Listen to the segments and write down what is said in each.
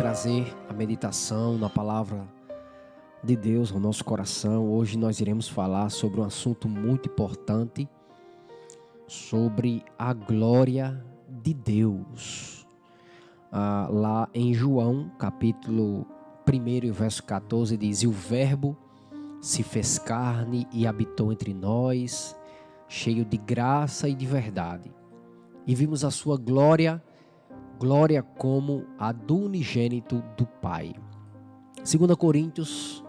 trazer a meditação na palavra de Deus ao nosso coração. Hoje nós iremos falar sobre um assunto muito importante, sobre a glória de Deus. Lá em João, capítulo 1, verso 14, diz: "E o Verbo se fez carne e habitou entre nós, cheio de graça e de verdade. E vimos a sua glória como a do unigênito do Pai." 1 Coríntios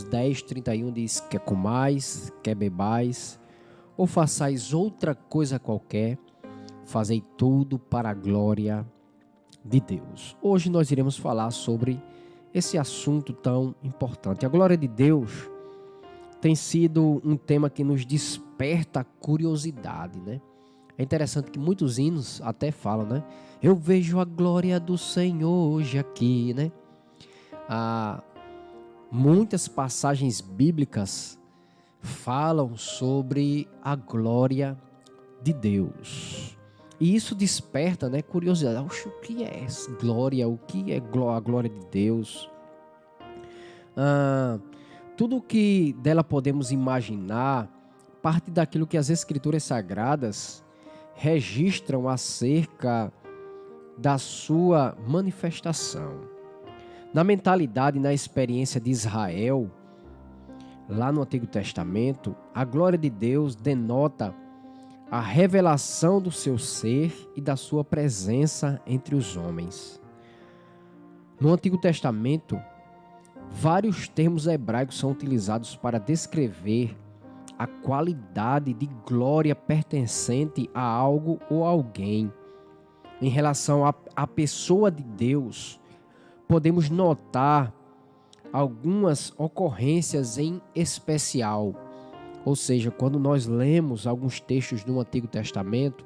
10, 31 diz: "Quer comais, quer bebais, ou façais outra coisa qualquer, fazei tudo para a glória de Deus." Hoje nós iremos falar sobre esse assunto tão importante. A glória de Deus tem sido um tema que nos desperta a curiosidade, né? É interessante que muitos hinos até falam, né? "Eu vejo a glória do Senhor hoje aqui", né? Muitas passagens bíblicas falam sobre a glória de Deus. E isso desperta, né, curiosidade. Oxe, o que é glória? O que é a glória de Deus? Tudo o que dela podemos imaginar parte daquilo que as Escrituras Sagradas registram acerca da sua manifestação. Na mentalidade e na experiência de Israel, lá no Antigo Testamento, a glória de Deus denota a revelação do seu ser e da sua presença entre os homens. No Antigo Testamento, vários termos hebraicos são utilizados para descrever a qualidade de glória pertencente a algo ou alguém. Em relação à pessoa de Deus, podemos notar algumas ocorrências em especial. Ou seja, quando nós lemos alguns textos do Antigo Testamento,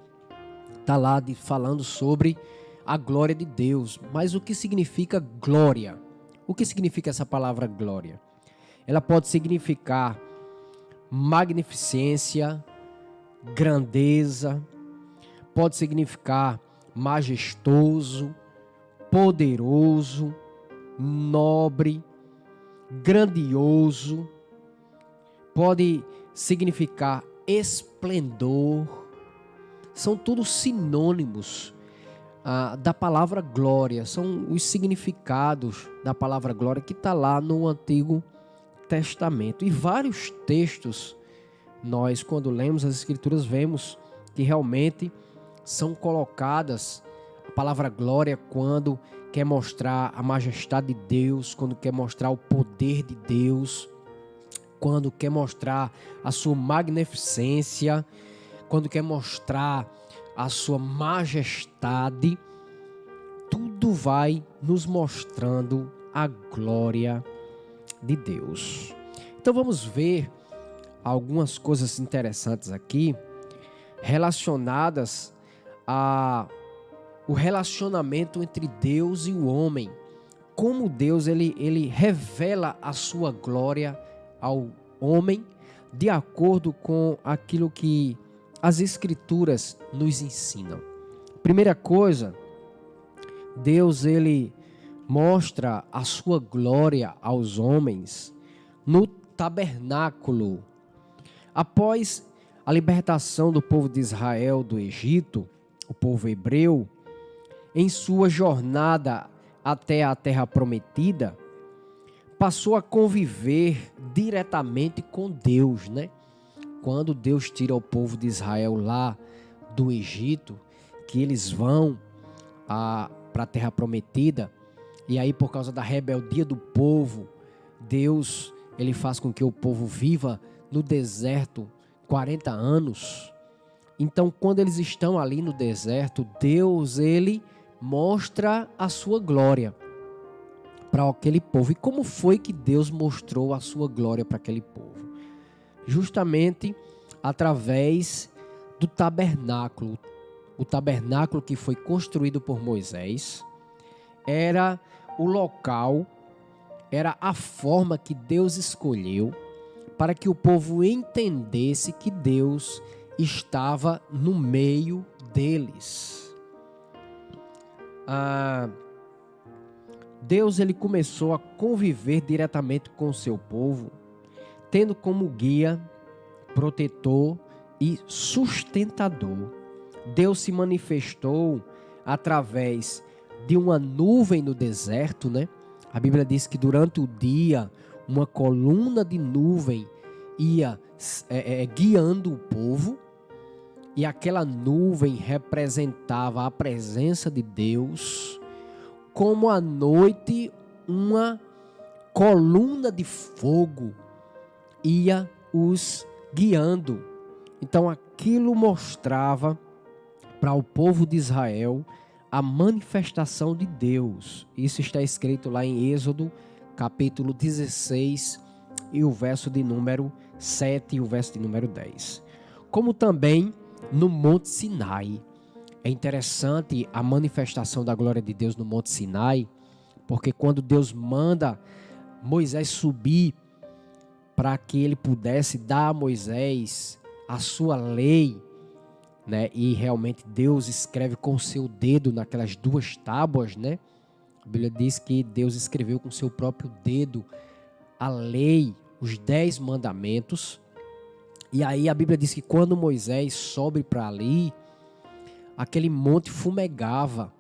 está lá falando sobre a glória de Deus. Mas o que significa glória? O que significa essa palavra glória? Ela pode significar magnificência, grandeza, pode significar majestoso, poderoso, nobre, grandioso, pode significar esplendor. São todos sinônimos da palavra glória, são os significados da palavra glória que está lá no Antigo Testamento. E vários textos, nós quando lemos as Escrituras vemos que realmente são colocadas a palavra glória quando quer mostrar a majestade de Deus, quando quer mostrar o poder de Deus, quando quer mostrar a sua magnificência, quando quer mostrar a sua majestade. Tudo vai nos mostrando a glória de Deus. Então vamos ver algumas coisas interessantes aqui relacionadas o relacionamento entre Deus e o homem. Como Deus ele revela a sua glória ao homem de acordo com aquilo que as Escrituras nos ensinam. Primeira coisa, Deus ele mostra a sua glória aos homens no tabernáculo. Após a libertação do povo de Israel do Egito, o povo hebreu, em sua jornada até a terra prometida, passou a conviver diretamente com Deus, né? Quando Deus tira o povo de Israel lá do Egito, que eles vão para a terra prometida, e aí por causa da rebeldia do povo, Deus ele faz com que o povo viva no deserto 40 anos. Então, quando eles estão ali no deserto, Deus ele mostra a sua glória para aquele povo. E como foi que Deus mostrou a sua glória para aquele povo? Justamente através do tabernáculo. O tabernáculo que foi construído por Moisés era o local, era a forma que Deus escolheu para que o povo entendesse que Deus estava no meio deles. Deus ele começou a conviver diretamente com o seu povo, tendo como guia, protetor e sustentador. Deus se manifestou através de uma nuvem no deserto, né? A Bíblia diz que durante o dia uma coluna de nuvem ia guiando o povo, e aquela nuvem representava a presença de Deus, como à noite uma coluna de fogo ia os guiando. Então aquilo mostrava para o povo de Israel a manifestação de Deus. Isso está escrito lá em Êxodo, capítulo 16, e o verso de número 7 e o verso de número 10. Como também no Monte Sinai. É interessante a manifestação da glória de Deus no Monte Sinai, porque quando Deus manda Moisés subir para que ele pudesse dar a Moisés a sua lei, né? E realmente Deus escreve com o seu dedo naquelas duas tábuas, né? A Bíblia diz que Deus escreveu com o seu próprio dedo a lei, os 10 mandamentos. E aí a Bíblia diz que quando Moisés sobe para ali, aquele monte fumegava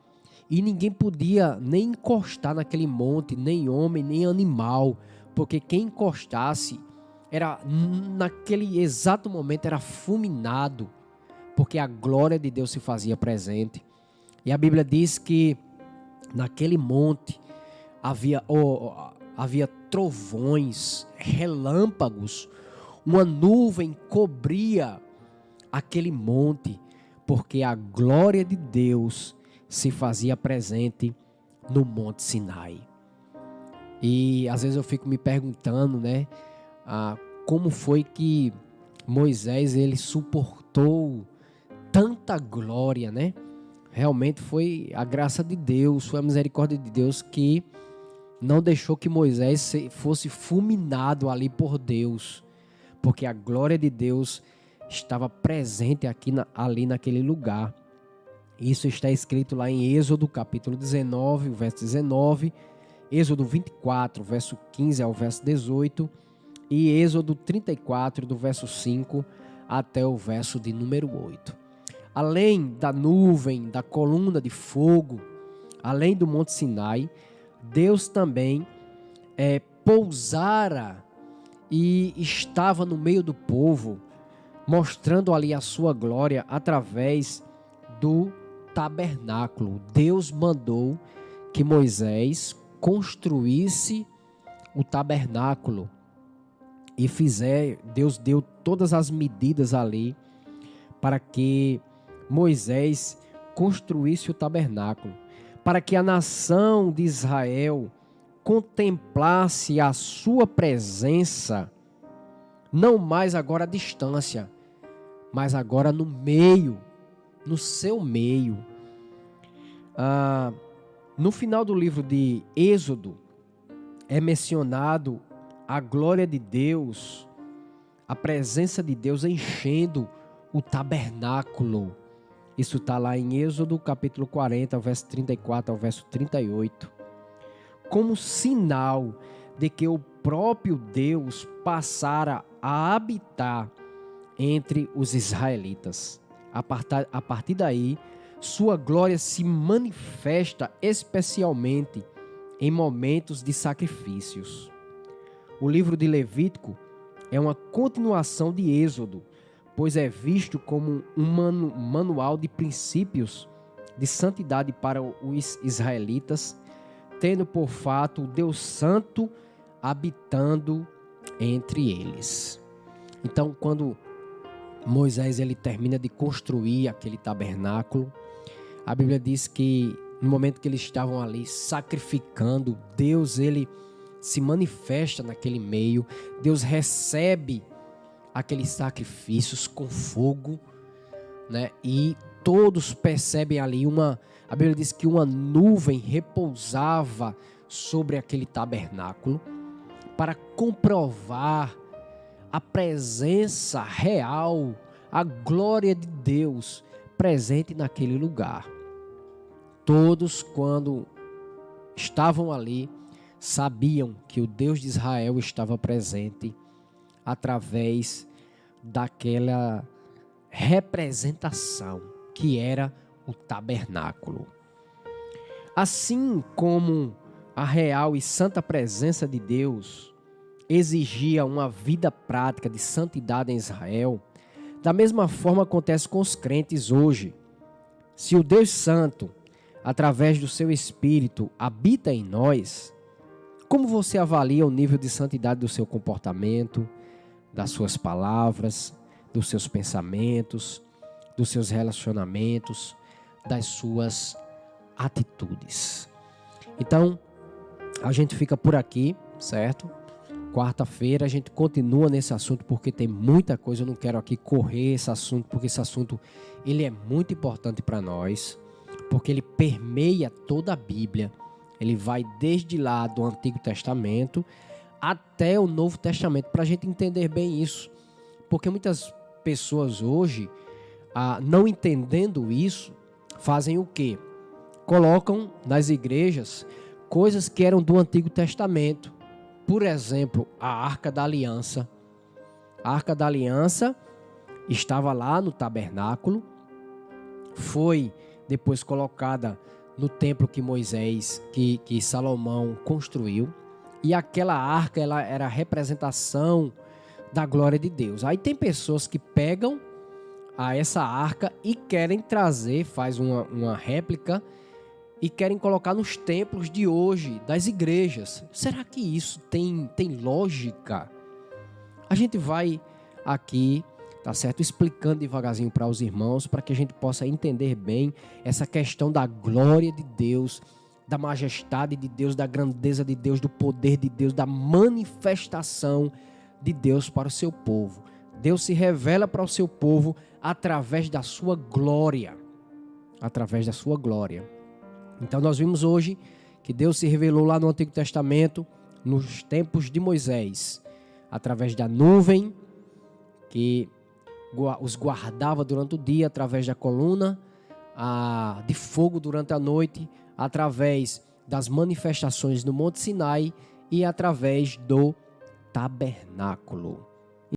e ninguém podia nem encostar naquele monte, nem homem, nem animal, porque quem encostasse era, naquele exato momento, era fulminado, porque a glória de Deus se fazia presente. E a Bíblia diz que naquele monte havia trovões, relâmpagos, uma nuvem cobria aquele monte, porque a glória de Deus se fazia presente no Monte Sinai. E às vezes eu fico me perguntando, né, como foi que Moisés ele suportou tanta glória, né? Realmente foi a graça de Deus, foi a misericórdia de Deus que não deixou que Moisés fosse fulminado ali por Deus, porque a glória de Deus estava presente ali naquele lugar. Isso está escrito lá em Êxodo capítulo 19, o verso 19, Êxodo 24, verso 15 ao verso 18 e Êxodo 34, do verso 5 até o verso de número 8. Além da nuvem, da coluna de fogo, além do Monte Sinai, Deus também pousara e estava no meio do povo, mostrando ali a sua glória através do tabernáculo. Deus mandou que Moisés construísse o tabernáculo e Deus deu todas as medidas ali para que Moisés construísse o tabernáculo, para que a nação de Israel contemplasse a sua presença, não mais agora à distância, mas agora no meio, no seu meio. No final do livro de Êxodo, é mencionado a glória de Deus, a presença de Deus enchendo o tabernáculo. Isso está lá em Êxodo capítulo 40, verso 34 ao verso 38. Como sinal de que o próprio Deus passara a habitar entre os israelitas. A partir daí, sua glória se manifesta especialmente em momentos de sacrifícios. O livro de Levítico é uma continuação de Êxodo, pois é visto como um manual de princípios de santidade para os israelitas, tendo por fato o Deus Santo habitando entre eles. Então, quando Moisés ele termina de construir aquele tabernáculo, a Bíblia diz que no momento que eles estavam ali sacrificando, Deus ele se manifesta naquele meio, Deus recebe aqueles sacrifícios com fogo, né? E todos percebem ali a Bíblia diz que uma nuvem repousava sobre aquele tabernáculo para comprovar a presença real, a glória de Deus presente naquele lugar. Todos, quando estavam ali sabiam que o Deus de Israel estava presente através daquela representação que era o tabernáculo. Assim como a real e santa presença de Deus exigia uma vida prática de santidade em Israel, da mesma forma acontece com os crentes hoje. Se o Deus Santo, através do seu Espírito, habita em nós, como você avalia o nível de santidade do seu comportamento, das suas palavras, dos seus pensamentos, dos seus relacionamentos, das suas atitudes? Então, a gente fica por aqui, certo? Quarta-feira a gente continua nesse assunto porque tem muita coisa. Eu não quero aqui correr esse assunto, porque esse assunto ele é muito importante para nós, porque ele permeia toda a Bíblia. Ele vai desde lá do Antigo Testamento até o Novo Testamento, para a gente entender bem isso. Porque muitas pessoas hoje, não entendendo isso, fazem o quê? Colocam nas igrejas coisas que eram do Antigo Testamento. Por exemplo, a Arca da Aliança. A Arca da Aliança estava lá no tabernáculo, foi depois colocada no templo que Moisés, que Salomão construiu, e aquela arca ela era a representação da glória de Deus. Aí tem pessoas que pegam essa arca e querem trazer, faz uma réplica, e querem colocar nos templos de hoje, das igrejas. Será que isso tem lógica? A gente vai aqui, tá certo, explicando devagarzinho para os irmãos, para que a gente possa entender bem essa questão da glória de Deus, da majestade de Deus, da grandeza de Deus, do poder de Deus, da manifestação de Deus para o seu povo. Deus se revela para o seu povo através da sua glória. Através da sua glória. Então nós vimos hoje que Deus se revelou lá no Antigo Testamento, nos tempos de Moisés, através da nuvem que os guardava durante o dia, através da coluna de fogo durante a noite, através das manifestações no Monte Sinai e através do tabernáculo.